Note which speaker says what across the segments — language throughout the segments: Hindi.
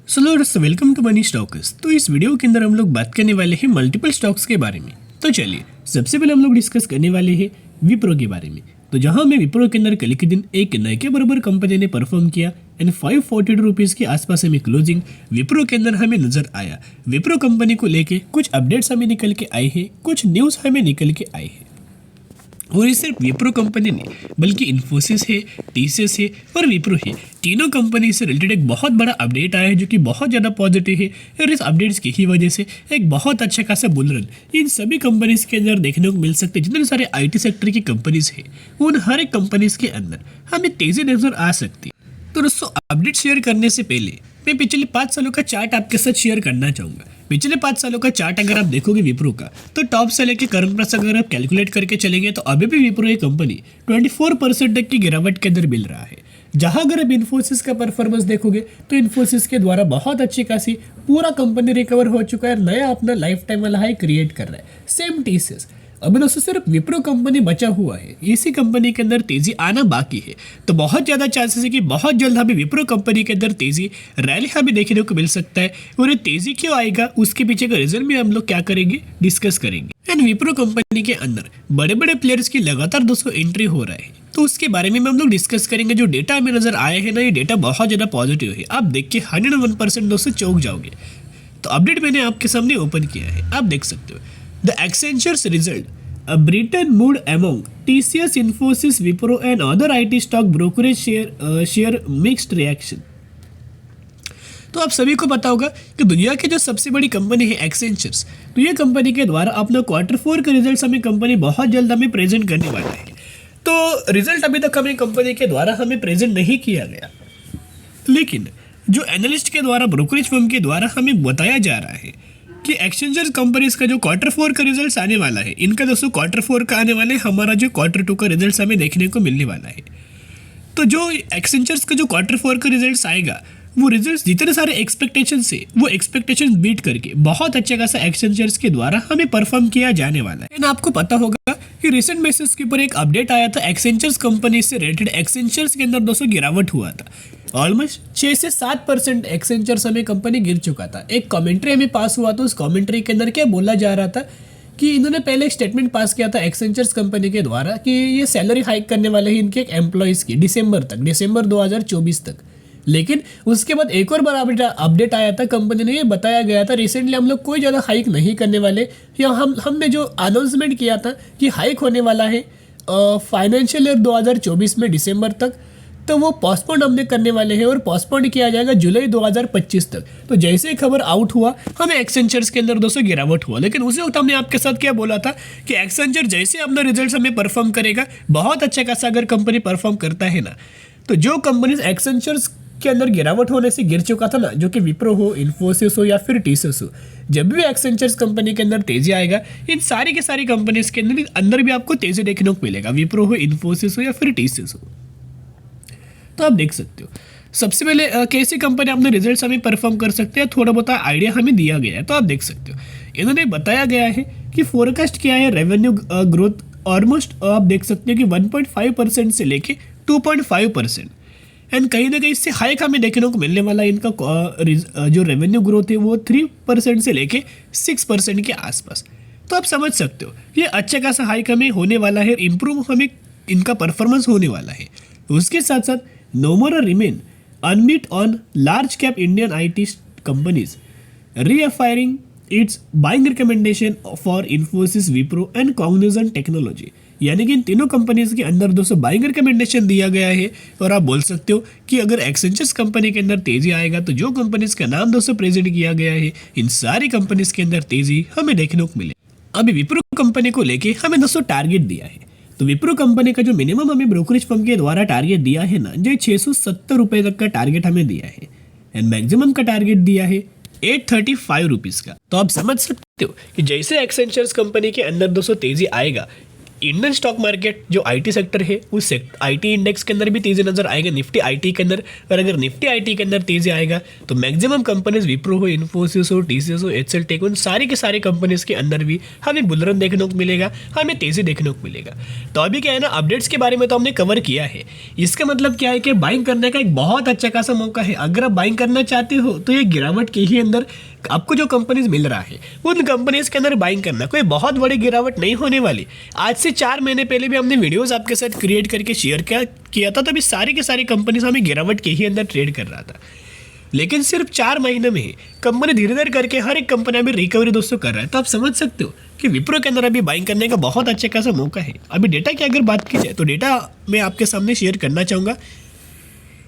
Speaker 1: So welcome to Money Stocks. तो इस वीडियो के अंदर हम लोग बात करने वाले हैं मल्टीपल स्टॉक्स के बारे में। तो चलिए सबसे पहले हम लोग डिस्कस करने वाले हैं विप्रो के बारे में। तो जहां हमें विप्रो के अंदर कल के दिन एक नए के बराबर कंपनी ने परफॉर्म किया एंड 542 रुपीज़ के आसपास हमें क्लोजिंग विप्रो के अंदर हमें नजर आया। विप्रो कंपनी को लेके कुछ अपडेट्स हमें निकल के आए हैं, कुछ न्यूज़ हमें निकल के आए हैं। और ये सिर्फ विप्रो कंपनी नहीं बल्कि इन्फोसिस है, टीसीएस है और विप्रो है, तीनों कंपनी से रिलेटेड एक बहुत बड़ा अपडेट आया है जो कि बहुत ज़्यादा पॉजिटिव है। और इस अपडेट्स की ही वजह से एक बहुत अच्छा खासा बुल रन इन सभी कंपनीज के अंदर देखने को मिल सकते हैं। जितने सारे आईटी सेक्टर की कंपनीज है उन हर एक कंपनीज के अंदर हमें तेजी नजर आ सकती है। तो दोस्तों अपडेट शेयर करने से पहले मैं पिछले 5 सालों का चार्ट आपके साथ शेयर करना चाहूँगा। पिछले 5 सालों का चार्ट अगर आप देखोगे विप्रो का, तो टॉप से लेके करंट प्राइस अगर आप कैलकुलेट करके चलेंगे तो अभी भी विप्रो ये कंपनी 24% तक की गिरावट के अंदर मिल रहा है। जहां अगर आप इन्फोसिस का परफॉर्मेंस देखोगे तो इन्फोसिस के द्वारा बहुत अच्छी खासी पूरा कंपनी रिकवर हो चुका है, नया अपना लाइफ टाइम वाला हाई क्रिएट कर रहा है। सेम टीसीएस, अभी दोस्तों सिर्फ विप्रो कंपनी बचा हुआ है, इसी कंपनी के अंदर तेजी आना बाकी है। तो बहुत ज़्यादा चांसेस है कि बहुत जल्द हमें विप्रो कंपनी के अंदर तेजी रैली हमें देखने को मिल सकता है। और ये तेजी क्यों आएगा उसके पीछे का रीजन भी हम लोग क्या करेंगे, डिस्कस करेंगे। एंड विप्रो कंपनी के अंदर बड़े बड़े प्लेयर्स की लगातार दोस्तों एंट्री हो रहा है, तो उसके बारे में हम लोग डिस्कस करेंगे। जो डेटा हमें नजर आया है ना, ये डेटा बहुत ज़्यादा पॉजिटिव है। आप देख के 101% दोस्तों चौंक जाओगे। तो अपडेट मैंने आपके सामने ओपन किया है, आप देख सकते हो। The Accenture's result, a Britain mood among TCS, Infosys, Wipro and other IT stock brokerage share mixed reaction। तो आप सभी को पता होगा कि दुनिया की जो सबसे बड़ी कंपनी है एक्सेंचर्स, तो ये कंपनी के द्वारा अपना Q4 के रिजल्ट हमें कंपनी बहुत जल्द हमें प्रेजेंट करने वाला है। तो रिजल्ट अभी तक हमें कंपनी के द्वारा हमें प्रेजेंट नहीं किया गया, लेकिन जो एनालिस्ट के द्वारा, ब्रोकरेज फर्म के द्वारा हमें बताया जा रहा है कि एक्सचेंजर्स कंपनीज का जो Q4 का रिजल्ट आने वाला है, इनका दोस्तों Q4 का आने वाला है, हमारा जो Q2 का रिजल्ट हमें देखने को मिलने वाला है। तो जो एक्सचेंजर्स का जो Q4 का रिजल्ट आएगा, वो रिजल्ट जितने सारे एक्सपेक्टेशन से वो एक्सपेक्टेशन बीट करके बहुत अच्छा खासा एक्सचेंजर्स के द्वारा हमें परफॉर्म किया जाने वाला है। आपको पता होगा कि रिसेंट बेसिस के ऊपर एक अपडेट आया था एक्सेंचर्स कंपनी से रिलेटेड। एक्सेंचर्स के अंदर दोस्तों गिरावट हुआ था, ऑलमोस्ट 6 से 7% एक्सेंचर्स हमें कंपनी गिर चुका था। एक कमेंट्री हमें पास हुआ, तो उस कमेंट्री के अंदर क्या बोला जा रहा था कि इन्होंने पहले एक स्टेटमेंट पास किया था एक्सेंचर्स कंपनी के द्वारा कि ये सैलरी हाइक करने वाले हैं इनके एक एम्प्लॉयज़ की दिसंबर 2024 तक। लेकिन उसके बाद एक और बार अपडेट आया था, कंपनी ने ये बताया गया था रिसेंटली हम लोग कोई ज़्यादा हाइक नहीं करने वाले, या हमने जो अनाउंसमेंट किया था कि हाइक होने वाला है फाइनेंशियल ईयर 2024 में दिसंबर तक, तो वो पोस्टपोन हमने करने वाले हैं और पोस्टपोन किया जाएगा जुलाई 2025 तक। तो जैसे ही खबर आउट हुआ, हमें एक्सेंचर्स के अंदर दोस्तों गिरावट हुआ। लेकिन उसी वक्त हमने आपके साथ क्या बोला था कि एक्सेंचर जैसे अपना रिजल्ट हमें परफॉर्म करेगा, बहुत अच्छा खासा अगर कंपनी परफॉर्म करता है ना, तो जो कंपनीज एक्सेंचर्स के अंदर गिरावट होने से गिर चुका था ना, जो कि विप्रो हो, इन्फोसिस हो या फिर टीसीएस हो, जब भी एक्सेंचर्स कंपनी के अंदर तेजी आएगा, इन सारी की सारी कंपनीज के अंदर भी आपको तेजी देखने को मिलेगा, विप्रो हो, इन्फोसिस हो या फिर टीसीएस हो। तो आप देख सकते हो सबसे पहले कैसी कंपनी अपने रिजल्ट्स हमें परफॉर्म कर सकते हैं, थोड़ा बहुत आइडिया हमें दिया गया है। तो आप देख सकते हो इन्होंने बताया गया है कि फोरकास्ट क्या है, रेवेन्यू ग्रोथ ऑलमोस्ट आप देख सकते हो कि 1.5% से लेके 2.5%, एंड कहीं ना कहीं इससे हाइक हमें देखने को मिलने वाला है। इनका जो रेवेन्यू ग्रोथ है वो 3% से लेके 6% के आसपास। तो आप समझ सकते हो ये अच्छा खासा हाइक हमें होने वाला है, इम्प्रूव हमें इनका परफॉर्मेंस होने वाला है। उसके साथ साथ Nomura remain unbeat on large cap Indian IT companies, reaffirming its buying recommendation for Infosys, Wipro and Cognizant Technology। यानी कि इन तीनों कंपनीज के अंदर दोस्तों बाइंग रिकमेंडेशन दिया गया है। और आप बोल सकते हो कि अगर एक्सेंचर्स कंपनी के अंदर तेजी आएगा, तो जो कंपनीज का नाम दोस्तों प्रेजेंट किया गया है, इन सारी कंपनीज के अंदर तेजी हमें देखने को मिले। अभी विप्रो कंपनी को लेके हमें दोस्तों टारगेट दिया है, तो विप्रो कंपनी का जो मिनिमम हमें ब्रोकरेज फर्म के द्वारा टारगेट दिया है ना, जो 670 रुपये तक का टारगेट हमें दिया है, एंड मैक्सिमम का टारगेट दिया है 835 रुपीज़ का। तो आप समझ सकते हो कि जैसे एक्सेंचर्स कंपनी के अंदर दोस्तों तेजी आएगा, इंडियन स्टॉक मार्केट जो आईटी सेक्टर है उस आईटी इंडेक्स के अंदर भी तेजी नजर आएगा, निफ्टी आईटी के अंदर। और अगर निफ्टी आईटी के अंदर तेजी आएगा तो मैक्सिमम कंपनीज विप्रो हो, इन्फोसिस हो, टीसीएस हो, एचसीएल टेक, उन सारी के सारी कंपनीज के अंदर भी हमें बुल रन देखने को मिलेगा, हमें तेजी देखने को मिलेगा। तो अभी क्या है ना, अपडेट्स के बारे में तो हमने कवर किया है। इसका मतलब क्या है कि बाइंग करने का एक बहुत अच्छा खासा मौका है। अगर आप बाइंग करना चाहते हो तो ये गिरावट के ही अंदर आपको जो कंपनीज मिल रहा है उन कंपनीज के अंदर बाइंग करना, कोई बहुत बड़ी गिरावट नहीं होने वाली। आज से 4 महीने पहले भी हमने वीडियोस आपके साथ क्रिएट करके शेयर किया था, तभी सारी की सारी कंपनीज हमें गिरावट के ही अंदर ट्रेड कर रहा था। लेकिन सिर्फ 4 महीने में ही कंपनी धीरे धीरे करके हर एक कंपनी अभी रिकवरी दोस्तों कर रहा है। तो आप समझ सकते हो कि विप्रो के अंदर अभी बाइंग करने का बहुत अच्छा खासा मौका है। अभी डेटा की अगर बात की जाए तो डेटा मैं आपके सामने शेयर करना चाहूँगा।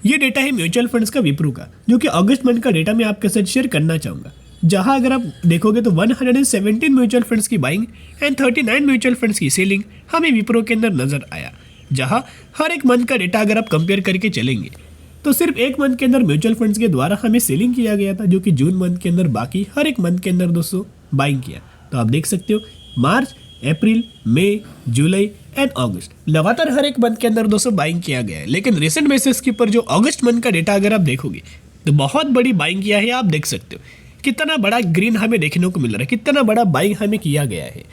Speaker 1: ये डेटा है म्यूचुअल फंड्स का विप्रो का, जो कि अगस्त मंथ का डेटा मैं आपके साथ शेयर करना चाहूँगा। जहां अगर आप देखोगे तो 117 म्यूचुअल फंड्स की बाइंग एंड 39 म्यूचुअल फंड्स की सेलिंग हमें विप्रो के अंदर नजर आया। जहां हर एक मंथ का डेटा अगर आप कंपेयर करके चलेंगे तो सिर्फ एक मंथ के अंदर म्यूचुअल फंड्स के द्वारा हमें सेलिंग किया गया था, जो कि जून मंथ के अंदर, बाकी हर एक मंथ के अंदर दोस्तों बाइंग किया। तो आप देख सकते हो मार्च, अप्रैल, मई, जुलाई एंड अगस्त लगातार हर एक मंथ के अंदर दोस्तों बाइंग किया गया है। लेकिन रिसेंट बेसिस के ऊपर जो अगस्त मंथ का डेटा अगर आप देखोगे तो बहुत बड़ी बाइंग किया है। आप देख सकते हो कितना बड़ा ग्रीन हमें देखने को मिल रहा है, कितना बड़ा बाइंग हमें किया गया है।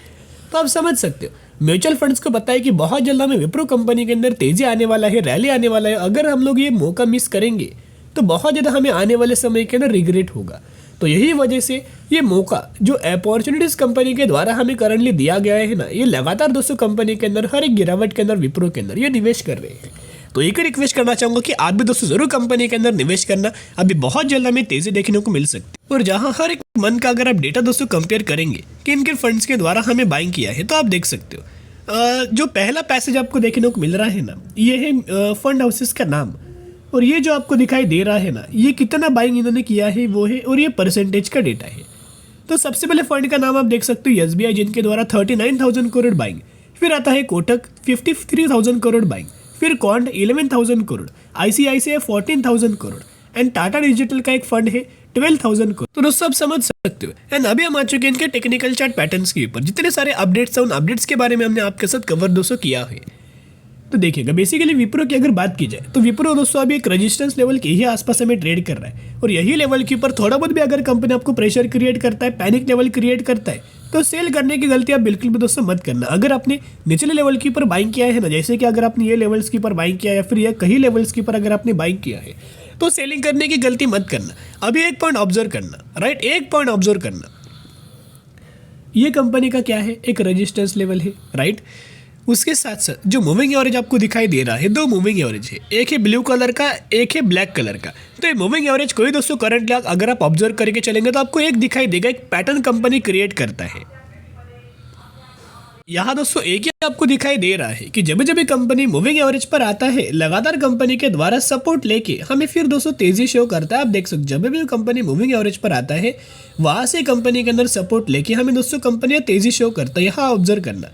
Speaker 1: तो आप समझ सकते हो म्यूचुअल फंड्स को पता है कि बहुत जल्द हमें विप्रो कंपनी के अंदर तेजी आने वाला है, रैली आने वाला है। अगर हम लोग ये मौका मिस करेंगे तो बहुत ज़्यादा हमें आने वाले समय के अंदर रिग्रेट होगा। तो यही वजह से ये मौका जो अपॉर्चुनिटीज कंपनी के द्वारा हमें करंटली दिया गया है ना, ये लगातार दोस्तों कंपनी के अंदर हर एक गिरावट के अंदर विप्रो के अंदर ये निवेश कर रहे हैं। तो एक रिक्वेस्ट करना चाहूंगा कि आप भी दोस्तों जरूर कंपनी के अंदर निवेश करना, अभी बहुत जल्द हमें तेजी देखने को मिल सकती है। और जहां हर एक मंथ का अगर आप डेटा दोस्तों कंपेयर करेंगे कि इनके फंड्स के द्वारा हमें बाइंग किया है, तो आप देख सकते हो जो पहला पैसेज आपको देखने को मिल रहा है ना, ये है फंड हाउसेस का नाम। और ये जो आपको दिखाई दे रहा है ना, ये कितना बाइंग इन्होंने किया है वो है, और ये परसेंटेज का डेटा है। तो सबसे पहले फंड का नाम आप देख सकते हो एसबीआई, जिनके द्वारा 39,000 करोड़ बाइंग। फिर आता है कोटक 53,000 करोड़ बाइंग। फिर कॉन्ड 11,000 crore, ICICI 14,000 crore and Tata digital का एक फंड है 12,000 करोड़। तो दोस्तों आप समझ सकते हो। एंड अभी हम आ चुके हैं इनके टेक्निकल चार्ट पैटर्न्स के ऊपर। जितने सारे अपडेट्स हैं उन अपडेट्स के बारे में हमने आपके साथ कवर दोस्तों किया है। तो देखिएगा बेसिकली विप्रो की अगर बात की जाए तो विप्रो दोस्तों अभी एक रेजिस्टेंस लेवल के ही आसपास हमें ट्रेड कर रहा है। और यही लेवल के ऊपर थोड़ा बहुत भी अगर कंपनी आपको प्रेशर क्रिएट करता है, पैनिक लेवल क्रिएट करता है, तो सेल करने की गलती आप बिल्कुल भी दोस्तों मत करना। अगर आपने निचले लेवल के ऊपर बाइंग किया है ना, जैसे कि अगर आपने ये लेवल्स के ऊपर बाइंग किया या फिर ये कहीं लेवल्स के ऊपर अगर आपने बाइंग किया है, तो सेलिंग करने की गलती मत करना। अभी एक पॉइंट ऑब्जर्व करना, राइट, एक पॉइंट ऑब्जर्व करना, ये कंपनी का क्या है, एक रेजिस्टेंस लेवल है, राइट। उसके साथ साथ जो मूविंग एवरेज आपको दिखाई दे रहा है, 2 मूविंग एवरेज है, एक है ब्लू कलर का, एक है ब्लैक कलर का। तो ये मूविंग एवरेज कोई दोस्तों करंटली अगर आप ऑब्जर्व करके चलेंगे तो आपको एक दिखाई देगा, एक पैटर्न कंपनी क्रिएट करता है। यहाँ दोस्तों एक ही आपको दिखाई दे रहा है कि जब जब कंपनी मूविंग एवरेज पर आता है, लगातार कंपनी के द्वारा सपोर्ट लेके हमें फिर दोस्तों तेजी शो करता है। आप देख सकते जब भी कंपनी मूविंग एवरेज पर आता है, वहां से कंपनी के अंदर सपोर्ट लेके हमें दोस्तों कंपनियां तेजी शो करता है। यहाँ ऑब्जर्व करना।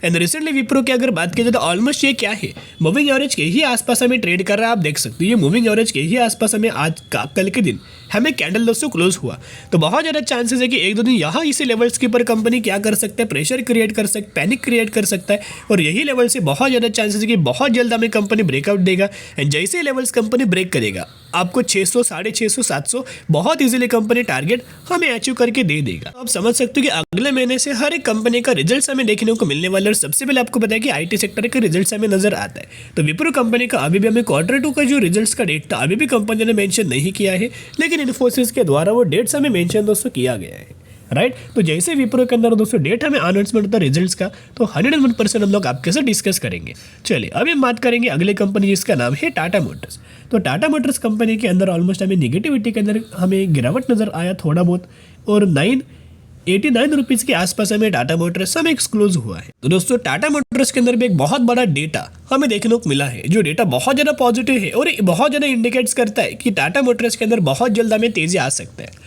Speaker 1: एंड रिसेंटली विप्रो की अगर बात की जाए तो ऑलमोस्ट ये क्या है, मूविंग एवरेज के ही आसपास हमें ट्रेड कर रहा है। आप देख सकते हो ये मूविंग एवरेज के ही आसपास हमें आज कल के दिन हमें कैंडल दोस्तों क्लोज हुआ। तो बहुत ज़्यादा चांसेस है कि एक दो दिन यहाँ इसी लेवल्स के ऊपर कंपनी क्या कर सकता है, प्रेशर क्रिएट कर सकता है, पैनिक क्रिएट कर सकता है। और यही लेवल से बहुत ज़्यादा चांसेस है कि बहुत जल्द हमें कंपनी ब्रेकआउट देगा। एंड जैसे ही लेवल्स कंपनी ब्रेक करेगा, आपको 600, 650, 700 बहुत इजीली कंपनी टारगेट हमें अचीव करके दे देगा। तो आप समझ सकते हो कि अगले महीने से हर एक कंपनी का रिजल्ट्स हमें देखने को मिलने वाला है। और सबसे पहले आपको पता है कि आईटी सेक्टर के रिजल्ट्स हमें नजर आता है। तो विप्रो कंपनी का अभी भी हमें Q2 का जो रिजल्ट्स का डेट था अभी भी कंपनी ने मेंशन नहीं किया है, लेकिन इन्फोसिस के द्वारा वो डेट्स हमें मेंशन दोस्तों किया गया है, राइट। तो जैसे विप्रो के अंदर दोस्तों डेट हमें अनाउंसमेंट होता है रिजल्ट्स का, तो 101% हम लोग आपके साथ डिस्कस करेंगे। चलिए अभी हम बात करेंगे अगले कंपनी जिसका नाम है टाटा मोटर्स। तो टाटा मोटर्स कंपनी के अंदर ऑलमोस्ट हमें निगेटिविटी के अंदर हमें गिरावट नजर आया थोड़ा बहुत, और 989 रुपीज़ के आसपास हमें टाटा मोटर्स हमें एक्सक्लोज हुआ है। तो दोस्तों टाटा मोटर्स के अंदर भी एक बहुत बड़ा डेटा हमें देखने को मिला है, जो डेटा बहुत ज़्यादा पॉजिटिव है और बहुत ज़्यादा इंडिकेट्स करता है कि टाटा मोटर्स के अंदर बहुत जल्द हमें तेजी आ सकता है।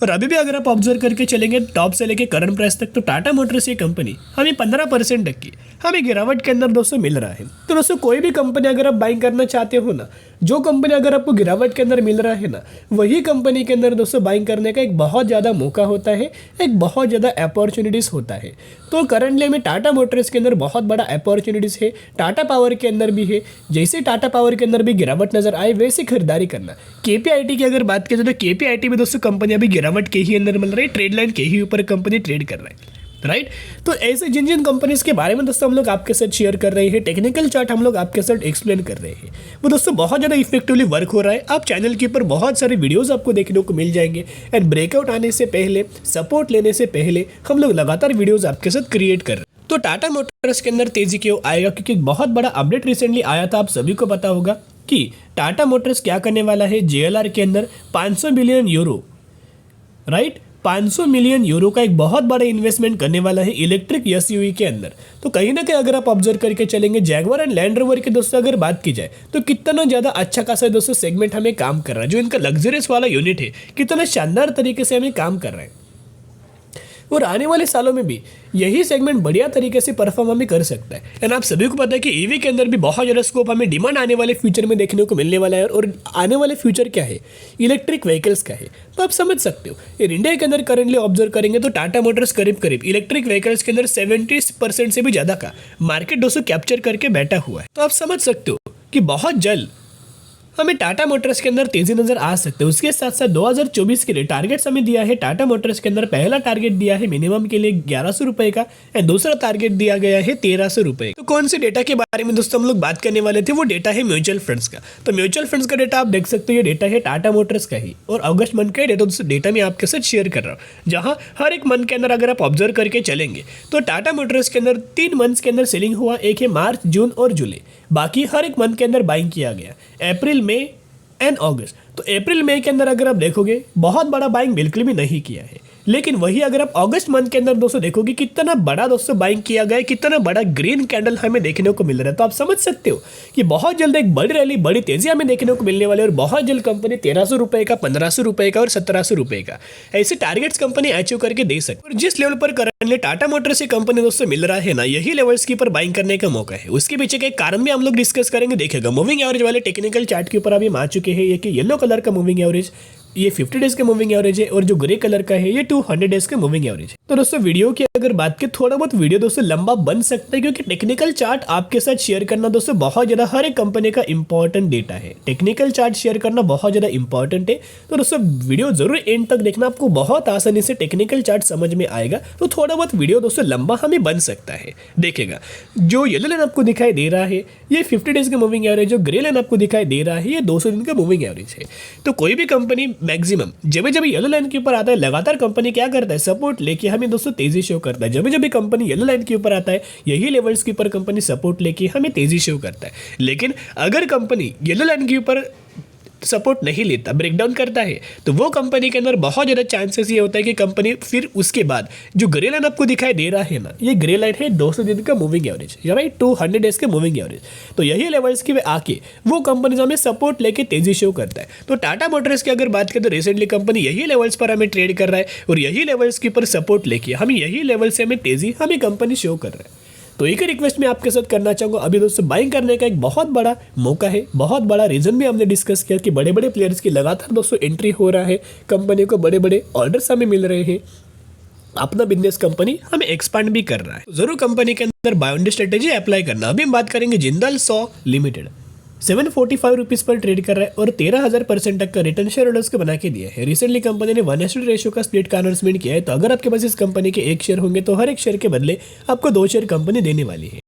Speaker 1: और अभी भी अगर आप ऑब्जर्व करके चलेंगे टॉप से लेके करंट प्राइस तक, तो टाटा मोटर्स ये कंपनी हमें 15% तक की हमें गिरावट के अंदर दोस्तों मिल रहा है। तो दोस्तों कोई भी कंपनी अगर आप बाइंग करना चाहते हो ना, जो कंपनी अगर आपको गिरावट के अंदर मिल रहा है ना, वही कंपनी के अंदर दोस्तों बाइंग करने का एक बहुत ज़्यादा मौका होता है, एक बहुत ज़्यादा अपॉर्चुनिटीज़ होता है। तो करंटली में टाटा मोटर्स के अंदर बहुत बड़ा अपॉर्चुनिटीज़ है, टाटा पावर के अंदर भी है। जैसे टाटा पावर के अंदर भी गिरावट नजर आए वैसे खरीदारी करना। केपीआईटी की अगर बात करें तो केपीआईटी भी दोस्तों कंपनी अभी गिरावट के ही अंदर मिल रही है, ट्रेड लाइन के ही ऊपर कंपनी ट्रेड कर रहा है, राइट। तो ऐसे जिन जिन कंपनीज के बारे में दोस्तों हम लोग आपके साथ शेयर कर रहे हैं, टेक्निकल चार्ट हम लोग आपके साथ एक्सप्लेन कर रहे हैं, वो दोस्तों बहुत ज़्यादा इफेक्टिवली वर्क हो रहा है। आप चैनल के ऊपर बहुत सारे वीडियोस आपको देखने को मिल जाएंगे। एंड ब्रेकआउट आने से पहले, सपोर्ट लेने से पहले हम लोग लगातार वीडियोस आपके साथ क्रिएट कर रहे हैं। तो टाटा मोटर्स के अंदर तेजी क्यों आएगा, क्योंकि एक बहुत बड़ा अपडेट रिसेंटली आया था, आप सभी को पता होगा कि टाटा मोटर्स क्या करने वाला है जेएलआर के अंदर 500 billion euro, right, 500 million euro का एक बहुत बड़ा इन्वेस्टमेंट करने वाला है इलेक्ट्रिक एसयूवी के अंदर। तो कहीं ना कहीं अगर आप ऑब्जर्व करके चलेंगे, जैगवार एंड लैंड रोवर के दोस्तों अगर बात की जाए तो कितना ज़्यादा अच्छा खासा दोस्तों सेगमेंट हमें काम कर रहा है। जो इनका लग्जरियस वाला यूनिट है कितना शानदार तरीके से हमें काम कर रहा है, और आने वाले सालों में भी यही सेगमेंट बढ़िया तरीके से परफॉर्म हमें कर सकता है। एंड आप सभी को पता है कि ईवी के अंदर भी बहुत ज़्यादा स्कोप हमें डिमांड आने वाले फ्यूचर में देखने को मिलने वाला है। और आने वाले फ्यूचर क्या है, इलेक्ट्रिक व्हीकल्स का है। तो आप समझ सकते हो यार, इंडिया के अंदर करंटली ऑब्जर्व करेंगे तो टाटा मोटर्स करीब करीब इलेक्ट्रिक व्हीकल्स के अंदर 70% से भी ज़्यादा का मार्केट दोस्तों कैप्चर करके बैठा हुआ है। तो आप समझ सकते हो कि बहुत जल्द हमें टाटा मोटर्स के अंदर तेजी नजर आ सकते हैं। उसके साथ साथ 2024 के लिए टारगेट्स हमें दिया है टाटा मोटर्स के अंदर। पहला टारगेट दिया है मिनिमम के लिए 1100 रुपए का, एंड दूसरा टारगेट दिया गया है 1300 रुपए। तो कौन से डेटा के बारे में दोस्तों हम लोग बात करने वाले थे, वो डेटा है म्यूचुअल फंड्स का। तो म्यूचुअल फंड्स का डेटा आप देख सकते हो, ये डेटा है टाटा मोटर्स का ही, और अगस्त मंथ का डेटा दोस्तों डेटा मैं आपके साथ शेयर कर रहा हूँ, जहाँ हर एक मंथ के अंदर अगर आप ऑब्जर्व करके चलेंगे तो टाटा मोटर्स के अंदर 3 मंथ्स के अंदर सेलिंग हुआ। एक है मार्च, जून और जुलाई, बाकी हर एक मंथ के अंदर बाइंग किया गया, अप्रैल, मई एंड अगस्त। तो अप्रैल मई के अंदर अगर आप देखोगे बहुत बड़ा बाइंग बिल्कुल भी नहीं किया है, लेकिन वही अगर आप अगस्त मंथ के अंदर दोस्तों देखोगे कितना बड़ा दोस्तों बाइंग किया गया है, कितना बड़ा ग्रीन कैंडल हमें देखने को मिल रहा है। तो आप समझ सकते हो कि बहुत जल्द एक बड़ी रैली, बड़ी तेजी हमें देखने को मिलने वाली है, और बहुत जल्द कंपनी 1300 रुपए का, 1500 रुपए का और 1700 रुपए का ऐसे टारगेट्स कंपनी अचीव करके दे सकती है। और जिस लेवल पर करंटली टाटा मोटर्स की कंपनी दोस्तों मिल रहा है ना, यही लेवल्स के ऊपर बाइंग करने का मौका है। उसके पीछे के कारण भी हम लोग डिस्कस करेंगे। देखिएगा मूविंग एवरेज वाले टेक्निकल चार्ट के ऊपर अभी हम आ चुके हैं। ये कि येलो कलर का मूविंग एवरेज, ये 50 डेज के मूविंग एवरेज है, और जो ग्रे कलर का है ये 200 डेज के मूविंग एवरेज है। तो दोस्तों वीडियो की अगर बात करें, थोड़ा बहुत वीडियो दोस्तों लंबा बन सकता है, क्योंकि टेक्निकल चार्ट आपके साथ शेयर करना दोस्तों बहुत ज्यादा हर एक कंपनी का इंपॉर्टेंट डेटा है। टेक्निकल चार्ट शेयर करना बहुत ज्यादा इंपॉर्टेंट है। तो दोस्तों वीडियो जरूर एंड तक देखना, आपको बहुत आसानी से टेक्निकल चार्ट समझ में आएगा। तो थोड़ा बहुत वीडियो दोस्तों लंबा हमें बन सकता है। देखिएगा जो येलो लाइन आपको दिखाई दे रहा है ये 50 डेज का मूविंग एवरेज, जो ग्रे लाइन आपको दिखाई दे रहा है ये 200 दिन का मूविंग एवरेज है। तो कोई भी कंपनी मैक्सिमम जब येलो लाइन के ऊपर आता है, लगातार कंपनी क्या करता है, सपोर्ट लेके हमें दोस्तों तेजी शो करता है। जब कंपनी येलो लाइन के ऊपर आता है, यही लेवल्स के ऊपर कंपनी सपोर्ट लेके हमें तेजी शो करता है। लेकिन अगर कंपनी येलो लाइन के ऊपर सपोर्ट नहीं लेता, ब्रेकडाउन करता है, तो वो कंपनी के अंदर बहुत ज़्यादा चांसेस ये होता है कि कंपनी फिर उसके बाद जो ग्रे लाइन आपको दिखाई दे रहा है ना, ये ग्रे लाइन है 200 दिन का मूविंग एवरेज, राइट, 200 डेज के मूविंग एवरेज। तो यही लेवल्स के आके वो कंपनी हमें सपोर्ट लेके तेजी शो करता है। तो टाटा मोटर्स की अगर बात करें तो रिसेंटली कंपनी यही लेवल्स पर हमें ट्रेड कर रहा है, और यही लेवल्स के ऊपर सपोर्ट लेके हमें यही लेवल से हमें तेजी हमें कंपनी शो कर रहा है। तो एक रिक्वेस्ट मैं आपके साथ करना चाहूँगा, अभी दोस्तों बाइंग करने का एक बहुत बड़ा मौका है, बहुत बड़ा रीजन भी हमने डिस्कस किया कि बड़े बड़े प्लेयर्स की लगातार दोस्तों एंट्री हो रहा है, कंपनी को बड़े बड़े ऑर्डर्स हमें मिल रहे हैं, अपना बिजनेस कंपनी हमें एक्सपांड भी कर रहा है। जरूर कंपनी के अंदर बाउंड्री स्ट्रेटेजी अप्लाई करना। अभी हम बात करेंगे जिंदाल सॉ लिमिटेड 745 रुपीज़ पर ट्रेड कर रहा है, और 13,000% तक का रिटर्न शेयर होल्डर्स को बना के दिया है। रिसेंटली कंपनी ने 1:1 रेशियो का स्प्लिट का अनाउंसमेंट किया है। तो अगर आपके पास इस कंपनी के 1 शेयर होंगे तो हर एक शेयर के बदले आपको 2 शेयर कंपनी देने वाली है।